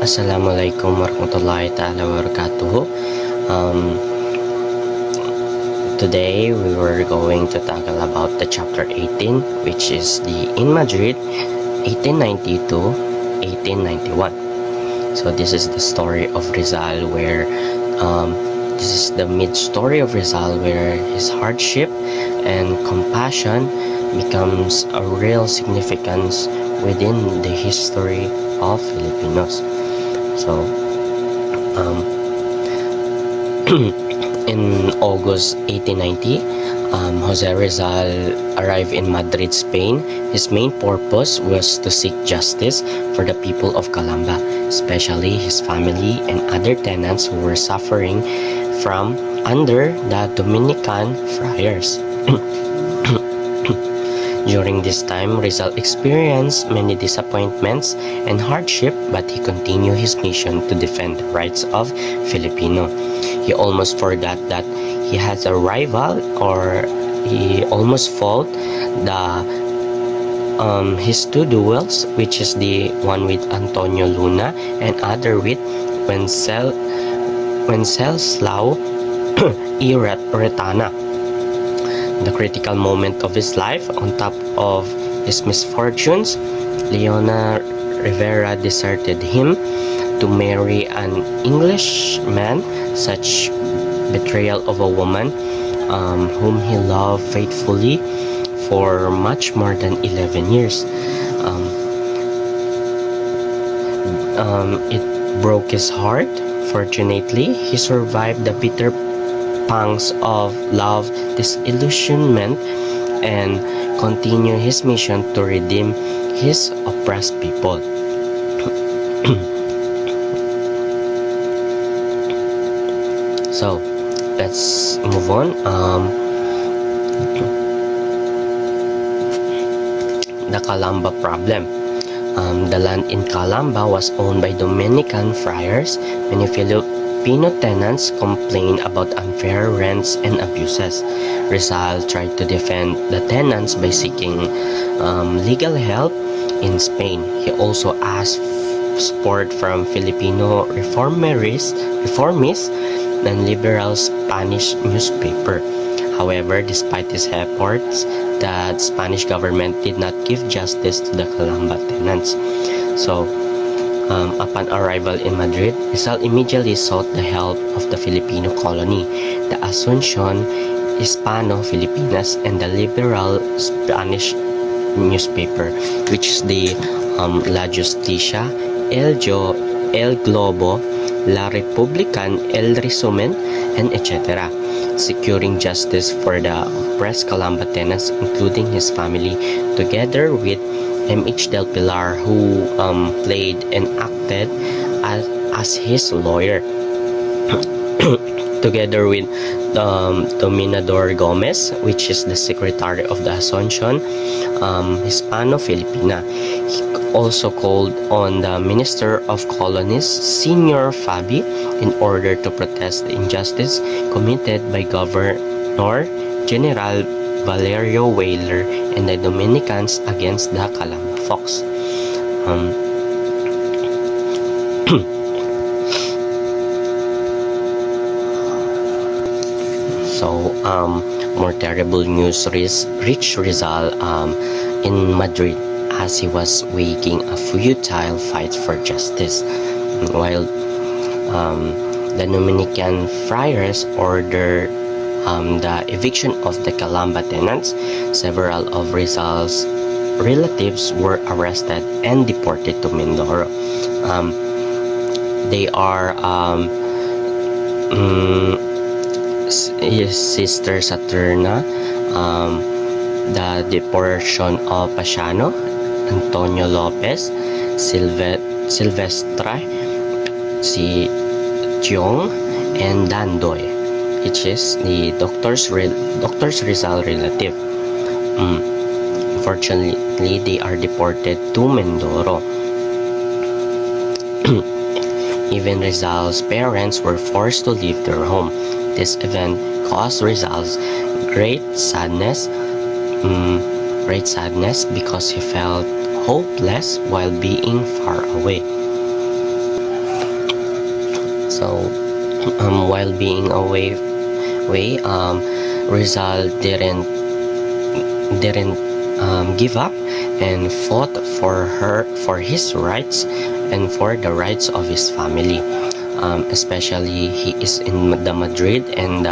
Assalamualaikum warahmatullahi ta'ala wabarakatuh. Um, Today we were going to tackle about the chapter 18, which is the in Madrid 1890 to 1891. So this is the story of Rizal where this is the mid story of Rizal where his hardship and compassion becomes a real significance within the history of Filipinos. So um, in August 1890, Jose Rizal arrived in Madrid, Spain. His main purpose was to seek justice for the people of Calamba, especially his family and other tenants who were suffering from under the Dominican friars. During this time, Rizal experienced many disappointments and hardship, but he continued his mission to defend the rights of Filipino. He almost forgot that he has a rival, or he almost fought his two duels, which is the one with Antonio Luna and other with Wenceslao y Retana. The critical moment of his life. On top of his misfortunes, Leona Rivera deserted him to marry an Englishman. Such betrayal of a woman whom he loved faithfully for much more than 11 years. It broke his heart. Fortunately, he survived the bitter pangs of love, disillusionment, and continue his mission to redeem his oppressed people. So, let's move on. The Calamba problem. The land in Calamba was owned by Dominican friars. Many Filipino tenants complained about unfair rents and abuses. Rizal tried to defend the tenants by seeking legal help in Spain. He also asked support from Filipino reformists and liberal Spanish newspaper. However, despite his efforts, the Spanish government did not give justice to the Calamba tenants. So, upon arrival in Madrid, Rizal immediately sought the help of the Filipino colony, the Asuncion Hispano-Filipinas, and the liberal Spanish newspaper, which is the La Justicia, El Globo, La Republican, El Resumen, and etc., securing justice for the oppressed Calamba tenants, including his family, together with M.H. Del Pilar, who played and acted as his lawyer, together with Dominador Gomez, which is the secretary of the Asuncion Hispano-Filipina. He also called on the Minister of Colonies, Senior Fabi, in order to protest the injustice committed by Governor General Valerio Weyler and the Dominicans against the Calamba Fox. More terrible news reached Rizal in Madrid as he was waging a futile fight for justice. While the Dominican friars ordered the eviction of the Calamba tenants, several of Rizal's relatives were arrested and deported to Mindoro. They are his sister Saturna, the deportation of Pasiano, Antonio Lopez, Silvestre, si Tiong, and Dandoy, which is the Doctor's Rizal relative. Unfortunately, they are deported to Mindoro. Even Rizal's parents were forced to leave their home. This event caused Rizal's great sadness because he felt hopeless while being far away. So while being away, Rizal didn't give up and fought for his rights and for the rights of his family. Especially he is in the Madrid, and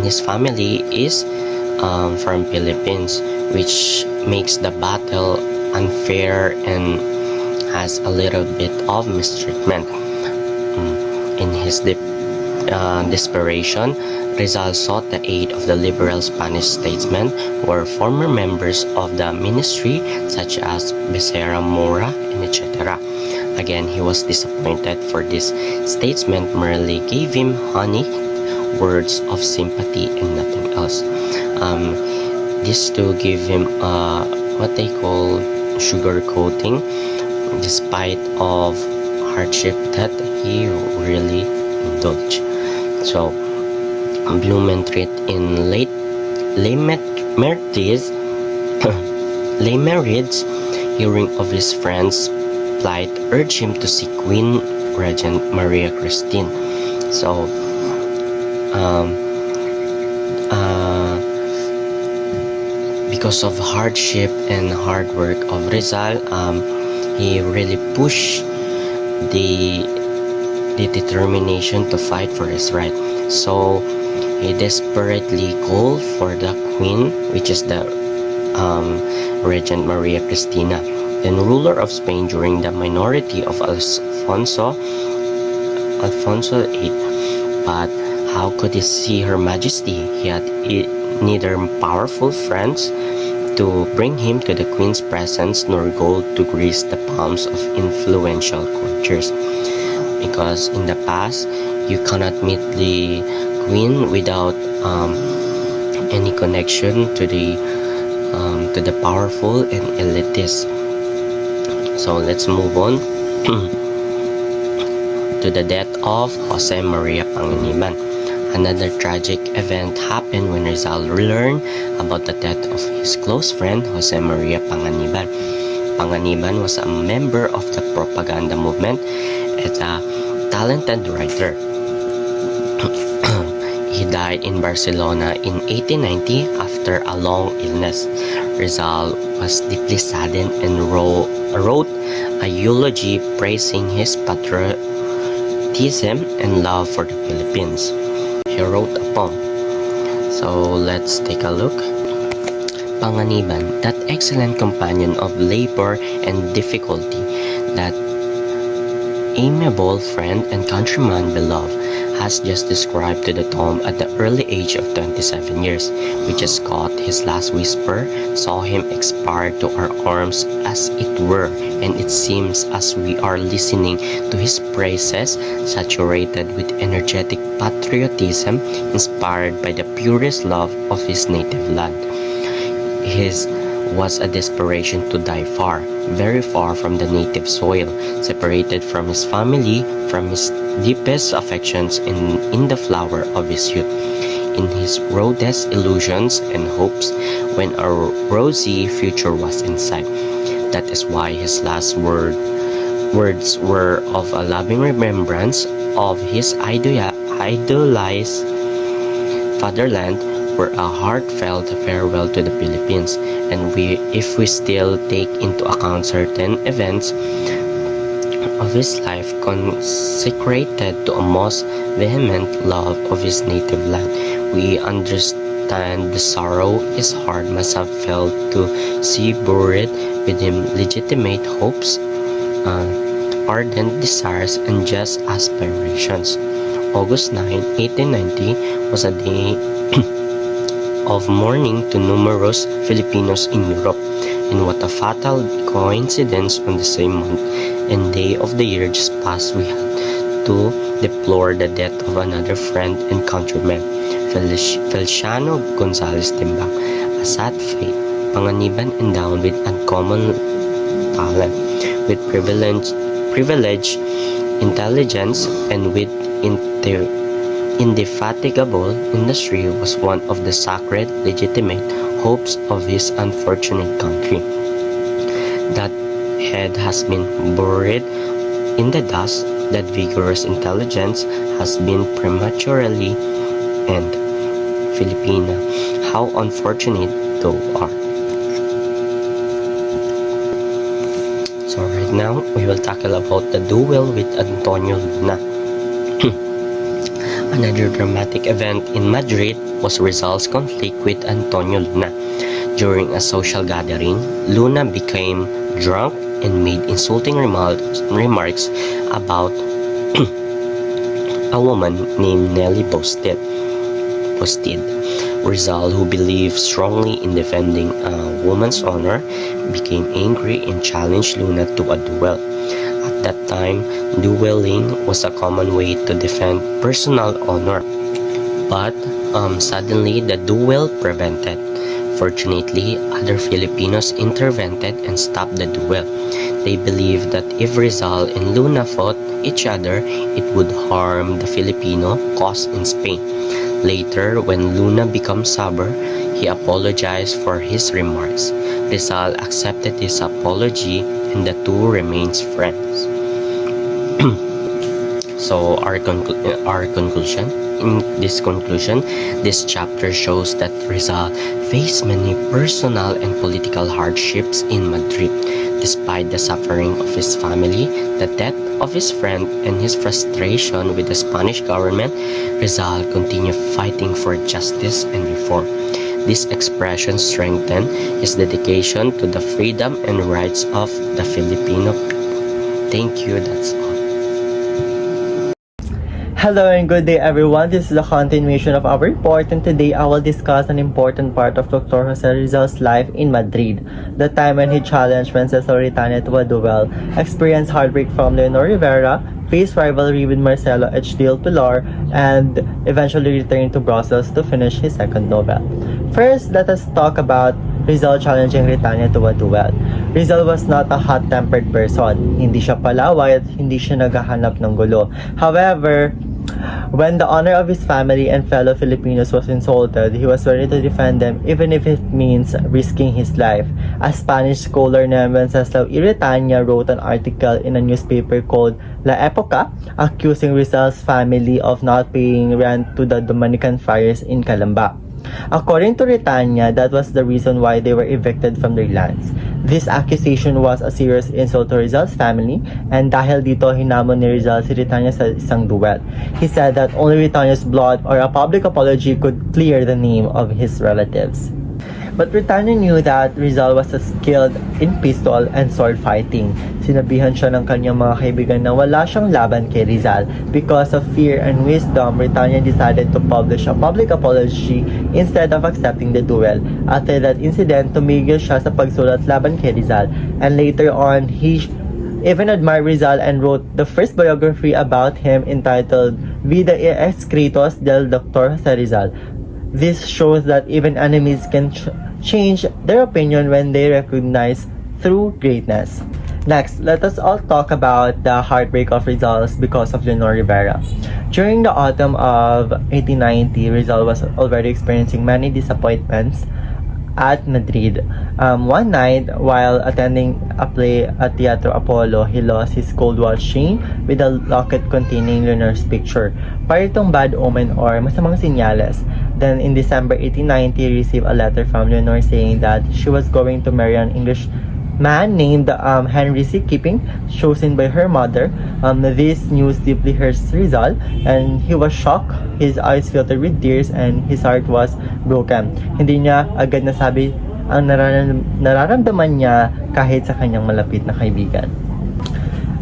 his family is from Philippines, which makes the battle unfair and has a little bit of mistreatment. In his desperation, Rizal sought the aid of the liberal Spanish statesmen who were former members of the ministry, such as Becerra Mora and etc. Again, he was disappointed, for this statesmen merely gave him honeyed words of sympathy and nothing else. This to give him what they call sugar coating, despite of hardship that he really indulged. So Blumentritt in late Lemert's hearing of his friend's plight, urged him to seek Queen Regent Maria Christine. So because of hardship and hard work of Rizal, he really pushed the determination to fight for his right. So he desperately called for the queen, which is the Regent Maria Cristina, then ruler of Spain during the minority of Alfonso VIII. But how could he see Her Majesty? He had neither powerful friends to bring him to the Queen's presence nor gold to grace the palms of influential courtiers. Because in the past, you cannot meet the Queen without any connection to the powerful and elitist. So let's move on to the death of Jose Maria Panganiban. Another tragic event happened when Rizal learned about the death of his close friend Jose Maria Panganiban. Panganiban was a member of the propaganda movement and a talented writer. He died in Barcelona in 1890 after a long illness. Rizal was deeply saddened and wrote a eulogy praising his patriotism and love for the Philippines. He wrote a poem. So let's take a look. Panganiban, that excellent companion of labor and difficulty, that amiable friend and countryman beloved, has just described to the tomb at the early age of 27 years. We just caught his last whisper, saw him expire to our arms as it were, and it seems as we are listening to his praises, saturated with energetic patriotism, inspired by the purest love of his native land. His was a desperation to die far, very far from the native soil, separated from his family, from his deepest affections, in the flower of his youth, in his rudest illusions and hopes, when a rosy future was in sight. That is why his last words were of a loving remembrance of his idolized fatherland, were a heartfelt farewell to the Philippines. And if we still take into account certain events of his life consecrated to a most vehement love of his native land, we understand the sorrow his heart must have felt to see buried with him legitimate hopes, ardent desires, and just aspirations. August 9, 1890 was a day of mourning to numerous Filipinos in Europe, and what a fatal coincidence, on the same month and day of the year just past we had to deplore the death of another friend and countryman, Feliciano Gonzalez Timbang. A sad fate. Panganiban, endowed with uncommon talent, with privilege, intelligence, and with indefatigable industry, was one of the sacred, legitimate hopes of his unfortunate country. That head has been buried in the dust, that vigorous intelligence has been prematurely end. Filipina, how unfortunate thou art. So right now, we will tackle about the duel with Antonio Luna. Another dramatic event in Madrid was Rizal's conflict with Antonio Luna. During a social gathering, Luna became drunk and made insulting remarks about a woman named Nelly Bostid. Rizal, who believed strongly in defending a woman's honor, became angry and challenged Luna to a duel. At that time, dueling was a common way to defend personal honor. But suddenly, the duel prevented. Fortunately, other Filipinos intervened and stopped the duel. They believed that if Rizal and Luna fought each other, it would harm the Filipino cause in Spain. Later, when Luna became sober, he apologized for his remarks. Rizal accepted his apology and the two remained friends. So our conclusion. In this conclusion, this chapter shows that Rizal faced many personal and political hardships in Madrid. Despite the suffering of his family, the death of his friend, and his frustration with the Spanish government, Rizal continued fighting for justice and reform. This expression strengthened his dedication to the freedom and rights of the Filipino people. Thank you, that's all. Hello and good day everyone. This is a continuation of our report, and today I will discuss an important part of Dr. Jose Rizal's life in Madrid, the time when he challenged Wenceslao Ritania to a duel, experienced heartbreak from Leonor Rivera, faced rivalry with Marcelo H. Del Pilar, and eventually returned to Brussels to finish his second novel. First, let us talk about Rizal challenging Ritania to a duel. Rizal was not a hot-tempered person. Hindi siya palaway at hindi siya naghahanap ng gulo. However, when the honor of his family and fellow Filipinos was insulted, he was ready to defend them even if it means risking his life. A Spanish scholar named Wenceslao Ritania wrote an article in a newspaper called La Época, accusing Rizal's family of not paying rent to the Dominican friars in Calamba. According to Ritania, that was the reason why they were evicted from their lands. This accusation was a serious insult to Rizal's family, and dahil dito hinamon ni Rizal si Ritania sa isang duel. He said that only Ritania's blood or a public apology could clear the name of his relatives. But Ritania knew that Rizal was skilled in pistol and sword fighting. Sinabihan siya ng kanyang mga kaibigan na wala siyang laban kay Rizal. Because of fear and wisdom, Ritania decided to publish a public apology instead of accepting the duel. After that incident, tumigil siya sa pagsulat laban kay Rizal. And later on, he even admired Rizal and wrote the first biography about him entitled Vida y Escritos del Dr. Jose Rizal. This shows that even enemies can change their opinion when they recognize through greatness. Next, let us all talk about the heartbreak of Rizal because of Leonor Rivera. During the autumn of 1890, Rizal was already experiencing many disappointments at Madrid. One night, while attending a play at Teatro Apollo, he lost his gold watch chain with a locket containing Leonor's picture. Para itong bad omen or masamang sinyales. Then in December 1890, he received a letter from Leonor saying that she was going to marry an English man named Henry C. Keeping, chosen by her mother. This news deeply hurt Rizal, and he was shocked. His eyes filled with tears, and his heart was broken. Hindi niya agad nasabi ang nararamdaman niya kahit sa kanyang malapit na kaibigan.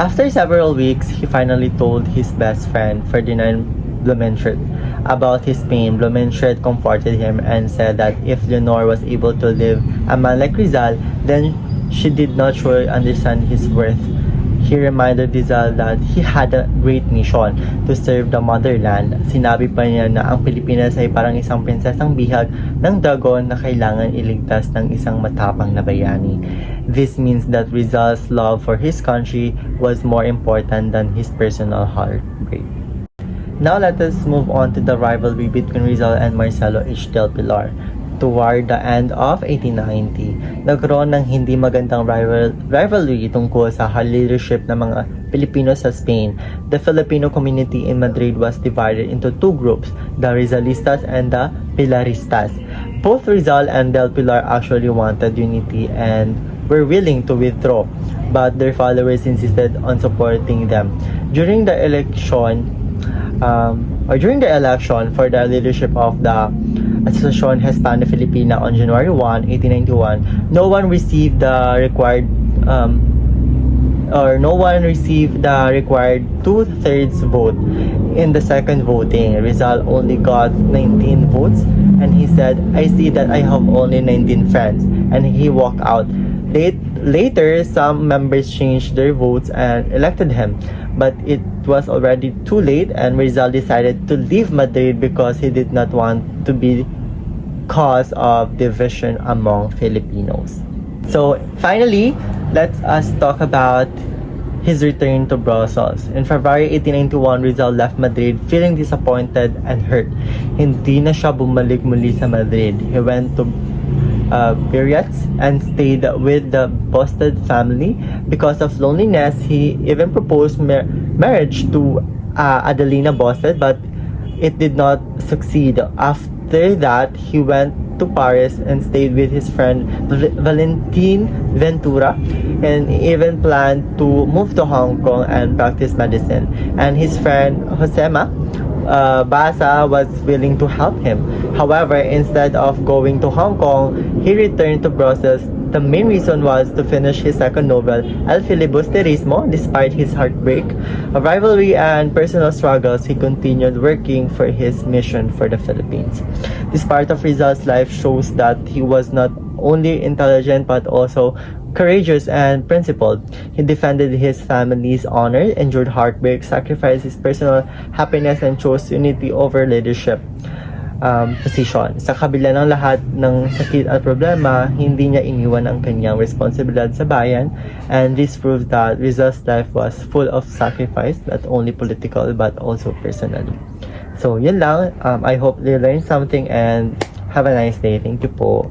After several weeks, he finally told his best friend, Ferdinand Blumentritt, about his pain. Blumentritt comforted him and said that if Leonor was able to live a man like Rizal, then she did not truly understand his worth. He reminded Rizal that he had a great mission to serve the motherland. Sinabi pa niya na ang Pilipinas ay parang isang prinsesang bihag ng dragon na kailangan iligtas ng isang matapang na bayani. This means that Rizal's love for his country was more important than his personal heartbreak. Now let us move on to the rivalry between Rizal and Marcelo H. Del Pilar. toward the end of 1890. Nagkaroon ng hindi magandang rivalry tungkol sa leadership ng mga Pilipino sa Spain. The Filipino community in Madrid was divided into two groups, the Rizalistas and the Pilaristas. Both Rizal and Del Pilar actually wanted unity and were willing to withdraw, but their followers insisted on supporting them. During the election for the leadership of the Asociación Hispano-Filipina on January 1, 1891, no one received the required two-thirds vote. In the second voting, Rizal only got 19 votes, and he said, "I see that I have only 19 friends," and he walked out. Later, some members changed their votes and elected him, but it was already too late, and Rizal decided to leave Madrid because he did not want to be cause of division among Filipinos. So finally, let us talk about his return to Brussels. In February 1891, Rizal left Madrid feeling disappointed and hurt. Hindi na siya bumalik muli sa Madrid. He went to Biarritz and stayed with the Bosted family. Because of loneliness, he even proposed marriage to Adelina Bosted, but it did not succeed. After that, he went to Paris and stayed with his friend Valentin Ventura, and even planned to move to Hong Kong and practice medicine. And his friend Josema Basa was willing to help him. However, instead of going to Hong Kong, he returned to Brussels. The main reason was to finish his second novel, El Filibusterismo. Despite his heartbreak, rivalry, and personal struggles, he continued working for his mission for the Philippines. This part of Rizal's life shows that he was not only intelligent but also courageous and principled. He defended his family's honor, endured heartbreak, sacrificed his personal happiness, and chose unity over leadership position. Sa kabila ng lahat ng sakit at problema, hindi niya iniwan ang kanyang responsibilidad sa bayan, and this proved that Rizal's life was full of sacrifice, not only political but also personally. So yun lang. I hope you learned something and have a nice day. Thank you po.